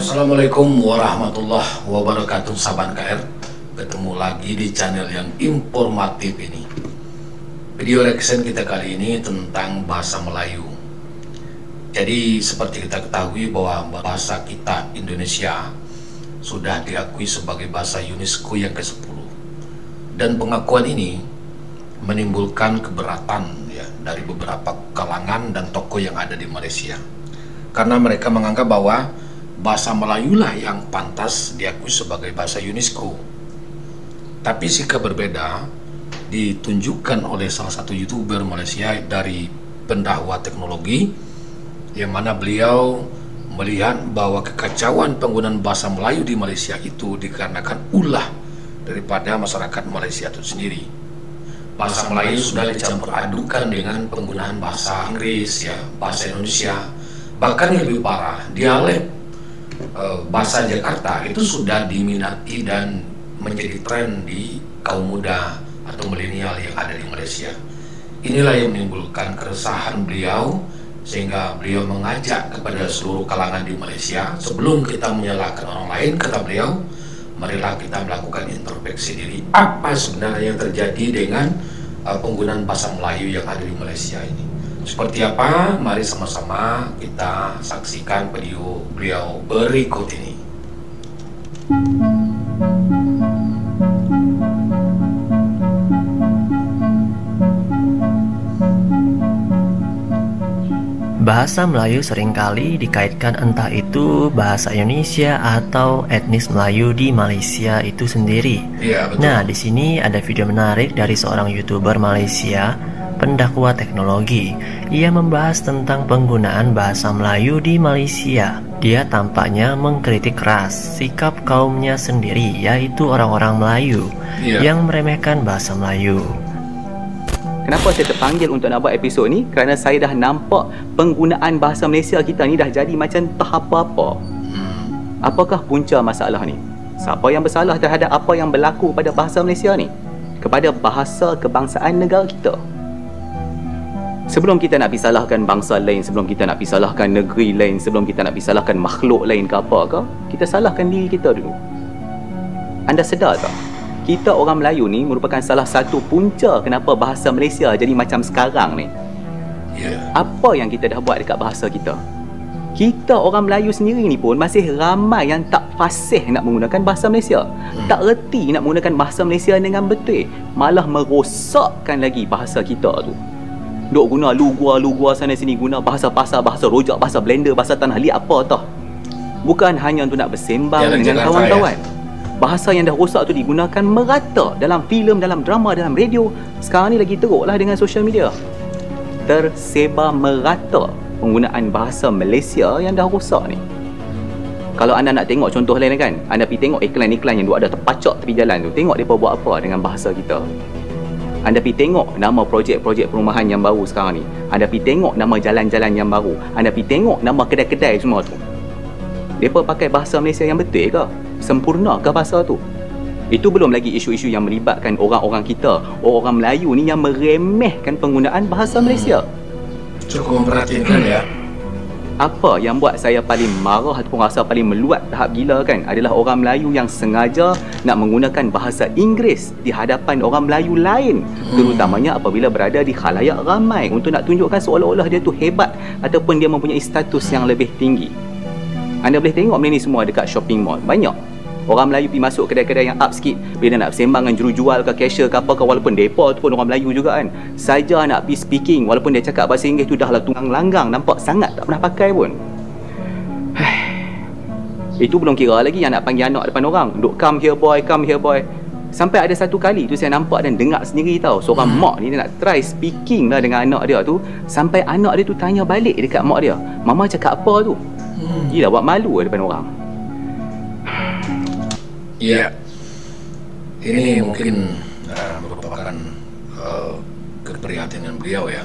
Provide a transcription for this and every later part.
Assalamualaikum warahmatullahi wabarakatuh, sahabat KR. Ketemu lagi di channel yang informatif ini. Video reaction kita kali ini tentang bahasa Melayu. Jadi seperti kita ketahui bahwa bahasa kita Indonesia sudah diakui sebagai bahasa UNESCO yang ke-10. Dan pengakuan ini menimbulkan keberatan ya dari beberapa kalangan dan tokoh yang ada di Malaysia. Karena mereka menganggap bahwa bahasa Melayu lah yang pantas diakui sebagai bahasa UNESCO. Tapi sikap berbeda ditunjukkan oleh salah satu YouTuber Malaysia dari pendahwa teknologi, yang mana beliau melihat bahwa kekacauan penggunaan bahasa Melayu di Malaysia itu dikarenakan ulah daripada masyarakat Malaysia itu sendiri. Bahasa Melayu sudah dicampur adukan dengan penggunaan bahasa Inggris, ya, bahasa Indonesia, bahkan yang lebih parah, dialek bahasa Jakarta itu sudah diminati dan menjadi tren di kaum muda atau milenial yang ada di Malaysia. Inilah yang menimbulkan keresahan beliau, sehingga beliau mengajak kepada seluruh kalangan di Malaysia, sebelum kita menyalahkan orang lain, kata beliau, marilah kita melakukan introspeksi diri. Apa sebenarnya yang terjadi dengan penggunaan bahasa Melayu yang ada di Malaysia ini? Seperti apa? Mari sama-sama kita saksikan video beliau berikut ini. Bahasa Melayu seringkali dikaitkan entah itu bahasa Indonesia atau etnis Melayu di Malaysia itu sendiri. Ya, betul. Nah, di sini ada video menarik dari seorang YouTuber Malaysia, pendakwa teknologi. Ia membahas tentang penggunaan bahasa Melayu di Malaysia. Dia tampaknya mengkritik keras sikap kaumnya sendiri, yaitu orang-orang Melayu yang meremehkan bahasa Melayu. Kenapa saya terpanggil untuk nak buat episod ni? Kerana saya dah nampak penggunaan bahasa Malaysia kita ni dah jadi macam tak apa-apa. Apakah punca masalah ni? Siapa yang bersalah terhadap apa yang berlaku pada bahasa Malaysia ni? Kepada bahasa kebangsaan negara kita. Sebelum kita nak salahkan bangsa lain, sebelum kita nak salahkan negeri lain, sebelum kita nak salahkan makhluk lain ke apa ke, kita salahkan diri kita dulu. Anda sedar tak? Kita orang Melayu ni merupakan salah satu punca kenapa bahasa Malaysia jadi macam sekarang ni. Apa yang kita dah buat dekat bahasa kita? Kita orang Melayu sendiri ni pun masih ramai yang tak fasih nak menggunakan bahasa Malaysia. Tak reti nak menggunakan bahasa Malaysia dengan betul. Malah merosakkan lagi bahasa kita tu. Duk guna lu-gua sana sini, guna bahasa pasar, bahasa rojak, bahasa blender, bahasa tanah liat apa tah. Bukan hanya untuk nak bersembang dengan kawan-kawan. Bahasa yang dah rosak tu digunakan merata dalam filem, dalam drama, dalam radio. Sekarang ni lagi teruklah dengan social media. Tersebar merata penggunaan bahasa Malaysia yang dah rosak ni. Kalau anda nak tengok contoh lain kan, anda pergi tengok iklan-iklan yang ada terpacak tepi jalan tu. Tengok mereka buat apa dengan bahasa kita. Anda pergi tengok nama projek-projek perumahan yang baru sekarang ni. Anda pergi tengok nama jalan-jalan yang baru. Anda pergi tengok nama kedai-kedai semua tu. Mereka pakai bahasa Malaysia yang betul ke? Sempurna ke bahasa tu? Itu belum lagi isu-isu yang melibatkan orang-orang kita, orang Melayu ni yang meremehkan penggunaan bahasa Malaysia. Cukup memperhatikan ya. Apa yang buat saya paling marah ataupun rasa paling meluat tahap gila kan, adalah orang Melayu yang sengaja nak menggunakan bahasa Inggeris di hadapan orang Melayu lain, terutamanya apabila berada di khalayak ramai, untuk nak tunjukkan seolah-olah dia tu hebat ataupun dia mempunyai status yang lebih tinggi. Anda boleh tengok benda ni semua dekat shopping mall. Banyak orang Melayu pergi masuk kedai-kedai yang up sikit, bila nak bersembang dengan jurujual ke cashier ke apa ke, walaupun depa tu pun orang Melayu juga kan, saja nak pergi speaking, walaupun dia cakap bahasa Inggeris tu dah lah tunggang langgang, nampak sangat tak pernah pakai pun. Itu belum kira lagi yang nak panggil anak depan orang, duk come here boy, come here boy. Sampai ada satu kali tu saya nampak dan dengar sendiri tau, seorang mak ni dia nak try speaking lah dengan anak dia tu, sampai anak dia tu tanya balik dekat mak dia, mama cakap apa tu? Gila, buat malu depan orang. Ya, ini mungkin merupakan keprihatinan beliau ya,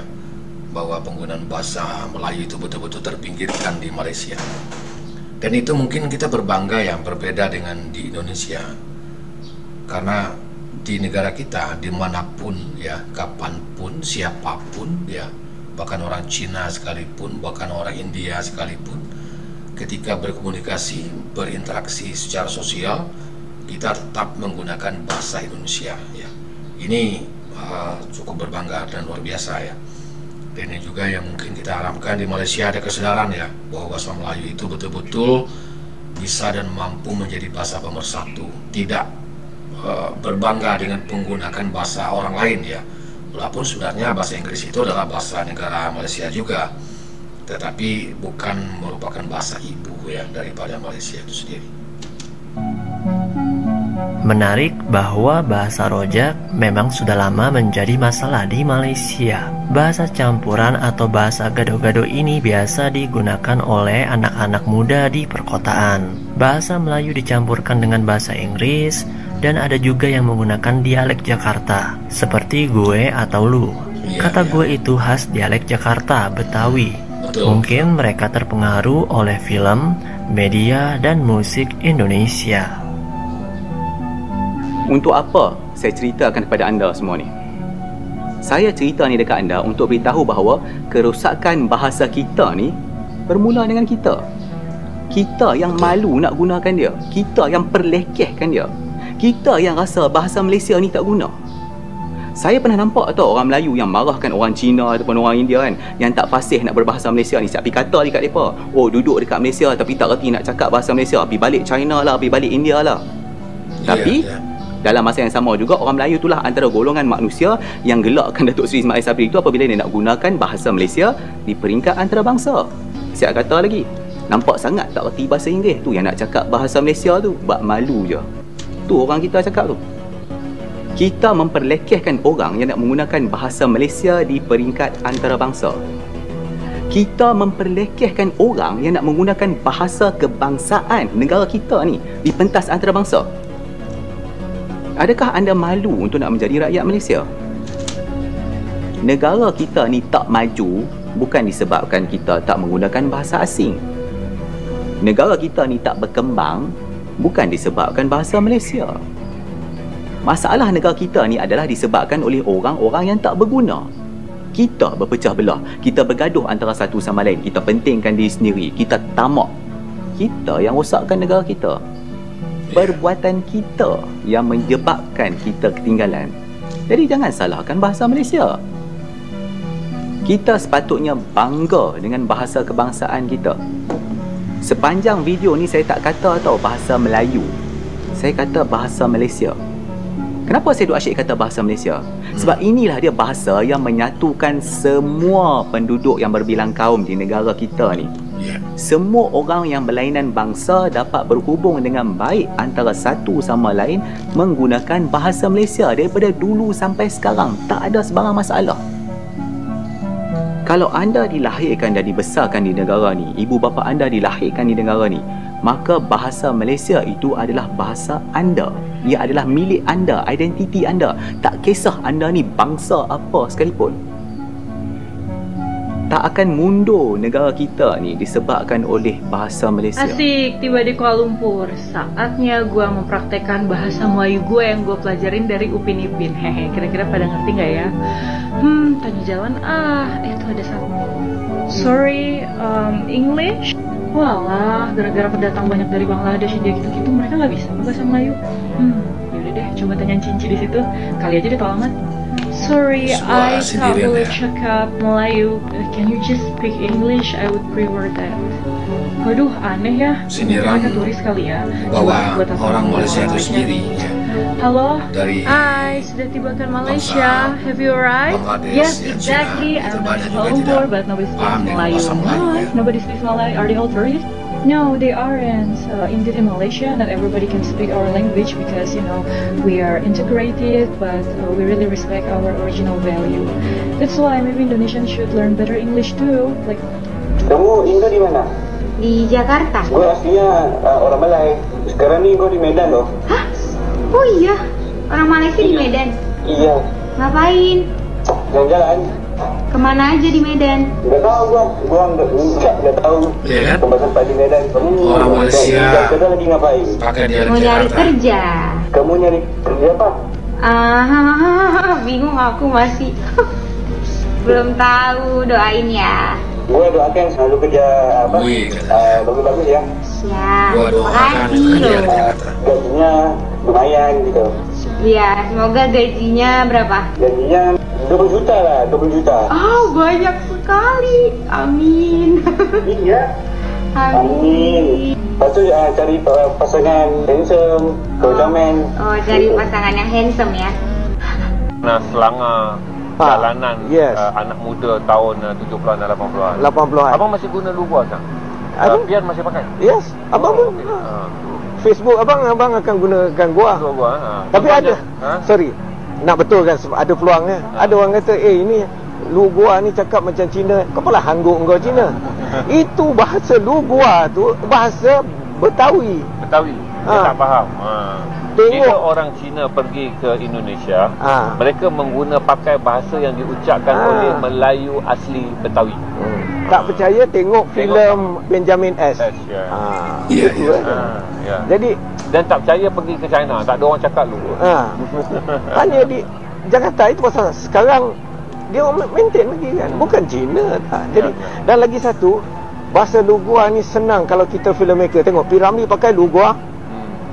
bahwa penggunaan bahasa Melayu itu betul-betul terpinggirkan di Malaysia. Dan itu mungkin kita berbangga yang berbeda dengan di Indonesia, karena di negara kita dimanapun ya, kapanpun, siapapun ya, bahkan orang Cina sekalipun, bahkan orang India sekalipun, ketika berkomunikasi, berinteraksi secara sosial, kita tetap menggunakan bahasa Indonesia ya. Ini cukup berbangga dan luar biasa ya. Dan ini juga yang mungkin kita harapkan di Malaysia ada kesadaran ya, bahwa bahasa Melayu itu betul-betul bisa dan mampu menjadi bahasa pemersatu, tidak berbangga dengan menggunakan bahasa orang lain ya. Walaupun sebenarnya bahasa Inggris itu adalah bahasa negara Malaysia juga, tetapi bukan merupakan bahasa ibu ya daripada Malaysia itu sendiri. Menarik bahwa bahasa rojak memang sudah lama menjadi masalah di Malaysia. Bahasa campuran atau bahasa gado-gado ini biasa digunakan oleh anak-anak muda di perkotaan. Bahasa Melayu dicampurkan dengan bahasa Inggris, dan ada juga yang menggunakan dialek Jakarta, seperti gue atau lu. Kata gue itu khas dialek Jakarta, Betawi. Mungkin mereka terpengaruh oleh film, media, dan musik Indonesia. Untuk apa saya ceritakan kepada anda semua ni? Saya cerita ni dekat anda untuk beritahu bahawa kerosakan bahasa kita ni bermula dengan kita. Kita yang malu nak gunakan dia. Kita yang perlekehkan dia. Kita yang rasa bahasa Malaysia ni tak guna. Saya pernah nampak tau orang Melayu yang marahkan orang Cina ataupun orang India kan, yang tak fasih nak berbahasa Malaysia ni. Siap pergi kata dekat mereka, oh duduk dekat Malaysia tapi tak reti nak cakap bahasa Malaysia, pergi balik China lah, pergi balik India lah. Tapi dalam masa yang sama juga, orang Melayu itulah antara golongan manusia yang gelakkan Datuk Seri Ismail Sabri itu apabila dia nak gunakan bahasa Malaysia di peringkat antarabangsa. Siap kata lagi, nampak sangat tak reti bahasa Inggeris tu, yang nak cakap bahasa Malaysia tu bak malu je. Tu orang kita cakap tu. Kita memperlekehkan orang yang nak menggunakan bahasa Malaysia di peringkat antarabangsa. Kita memperlekehkan orang yang nak menggunakan bahasa kebangsaan negara kita ni di pentas antarabangsa. Adakah anda malu untuk nak menjadi rakyat Malaysia? Negara kita ni tak maju bukan disebabkan kita tak menggunakan bahasa asing. Negara kita ni tak berkembang bukan disebabkan bahasa Malaysia. Masalah negara kita ni adalah disebabkan oleh orang-orang yang tak berguna. Kita berpecah belah, kita bergaduh antara satu sama lain, kita pentingkan diri sendiri, kita tamak. Kita yang rosakkan negara kita. Perbuatan kita yang menyebabkan kita ketinggalan. Jadi jangan salahkan bahasa Malaysia. Kita sepatutnya bangga dengan bahasa kebangsaan kita. Sepanjang video ni saya tak kata tau bahasa Melayu, saya kata bahasa Malaysia. Kenapa saya duk asyik kata bahasa Malaysia? Sebab inilah dia bahasa yang menyatukan semua penduduk yang berbilang kaum di negara kita ni. Semua orang yang berlainan bangsa dapat berhubung dengan baik antara satu sama lain menggunakan bahasa Malaysia. Daripada dulu sampai sekarang tak ada sebarang masalah. Kalau anda dilahirkan dan dibesarkan di negara ni, ibu bapa anda dilahirkan di negara ni, maka bahasa Malaysia itu adalah bahasa anda. Ia adalah milik anda, identiti anda. Tak kisah anda ni bangsa apa sekalipun. Tak akan mundur negara kita ni disebabkan oleh bahasa Malaysia. Asik, tiba di Kuala Lumpur. Saatnya gue mempraktekkan bahasa Melayu gue yang gue pelajarin dari Upin Ipin. Hehe, kira-kira pada ngerti gak ya? Tanya jalan. Itu ada satu. Sorry, English? Walah, gara-gara pendatang banyak dari Bangladesh dia gitu-gitu, mereka gak bisa bahasa Melayu. Yaudah deh, coba tanya Cinci di situ. Kali aja dia tahu amat. Sorry, I tak boleh cakap Melayu. Can you just speak English? I would prefer that. Waduh, aneh ya. Mereka turis kali ya. Bahwa orang Malaysia itu sendiri ya. Halo, dari Hai, sudah tiba ke Malaysia. Have you arrived? Yes, exactly. I'm from Kuala Lumpur, but nobody speaks Melayu. What? Nobody speaks Melayu? Are they all tourists? No, they aren't. Indeed, in Malaysia, not everybody can speak our language because, you know, we are integrated, but we really respect our original value. That's why maybe Indonesians should learn better English too. Like, kamu Indo di mana? Di Jakarta. Gue aslinya orang Malay. Sekarang nih gue di Medan loh. Hah? Oh iya, orang Malaysia di Medan. Iya. Ngapain? Jalan-jalan. Kemana aja di Medan? Gak tahu gue nggak tahu. Iya kan? Tempat-tempat di Medan. Kamu orang Malaysia kita lagi ngapain? pakai dialek Mau nyari Jakarta. kerja. Kamu nyari kerja apa? Bingung aku masih. Belum tahu, doain ya. Gue doakan selalu kerja Wih, katanya. bagus-bagus ya. Siap. Gua doakan Makasih kerja loh. di Jakarta. Gajinya lumayan gitu. Iya, semoga gajinya berapa? Gajinya 20 juta lah, 20 juta. Oh, banyak sekali. Amin. Iya. Amin. Lepas tu cari pasangan handsome, keutamaan. Oh, cari pasangan yang handsome ya. Nah, selanga jalanan anak muda tahun 70-an dan 80-an. 80-an. Abang masih guna Lugua tak? Pian masih pakai? Yes, abang pun. Facebook abang akan gunakan gua. Lugua. Tapi ada. Sorry. Nak betulkan sebab ada peluangnya. Ada orang kata, ini lu gua ni cakap macam Cina. Kau apalah hangguk kau Cina. Itu bahasa lu gua tu bahasa Betawi. Betawi. Dia tak faham. Tengok. Bila orang Cina pergi ke Indonesia, Ha. mereka pakai bahasa yang diucapkan oleh Melayu asli Betawi. Tak percaya tengok filem Benjamin S. Ya. Ya, Itu, ya. Ya. Jadi Dan tak percaya pergi ke China, tak ada orang cakap lu. hanya di Jakarta itu pasal sekarang dia orang maintain lagi kan, bukan Cina tak. Jadi dan lagi satu, bahasa Lugua ni senang kalau kita filmmaker tengok. Piramli pakai Lugua.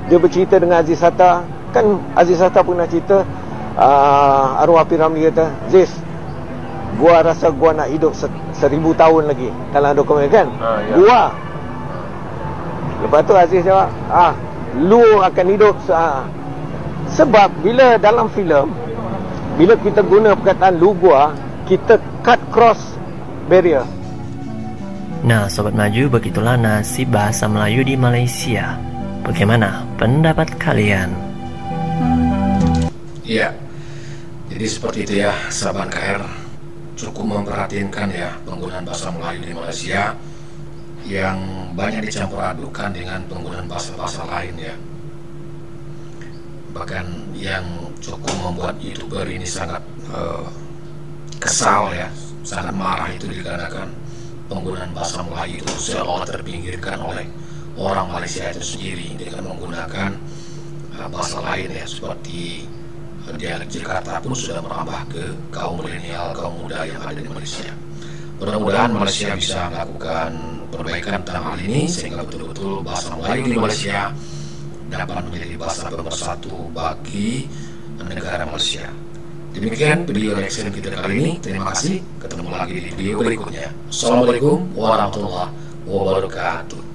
Dia bercerita dengan Aziz Hatta. Kan Aziz Hatta pernah cerita, arwah Piramli kata, Ziz, gua rasa gua nak hidup 1000 tahun lagi dalam dokumen kan. Gua. Lepas tu Aziz jawab, lu akan hidup sebab bila dalam filem, bila kita guna perkataan Lugua, kita cut cross barrier. Nah, Sobat Maju, begitulah nasib bahasa Melayu di Malaysia. Bagaimana pendapat kalian? Iya. Jadi seperti itu ya, sahabat KR. Cukup memperhatikan ya penggunaan bahasa Melayu di Malaysia yang banyak dicampur adukan dengan penggunaan bahasa-bahasa lain ya. Bahkan yang cukup membuat YouTuber ini sangat kesal ya, sangat marah itu dikarenakan penggunaan bahasa Melayu itu seolah terpinggirkan oleh orang Malaysia itu sendiri dengan menggunakan bahasa lain ya, seperti dialek Jakarta pun sudah merambah ke kaum milenial, kaum muda yang ada di Malaysia. Mudah-mudahan Malaysia bisa melakukan perbaikan tentang hal ini sehingga betul-betul bahasa Melayu di Malaysia dapat menjadi bahasa pemersatu bagi negara Malaysia. Demikian video reaction kita kali ini. Terima kasih. Ketemu lagi di video berikutnya. Assalamualaikum warahmatullahi wabarakatuh.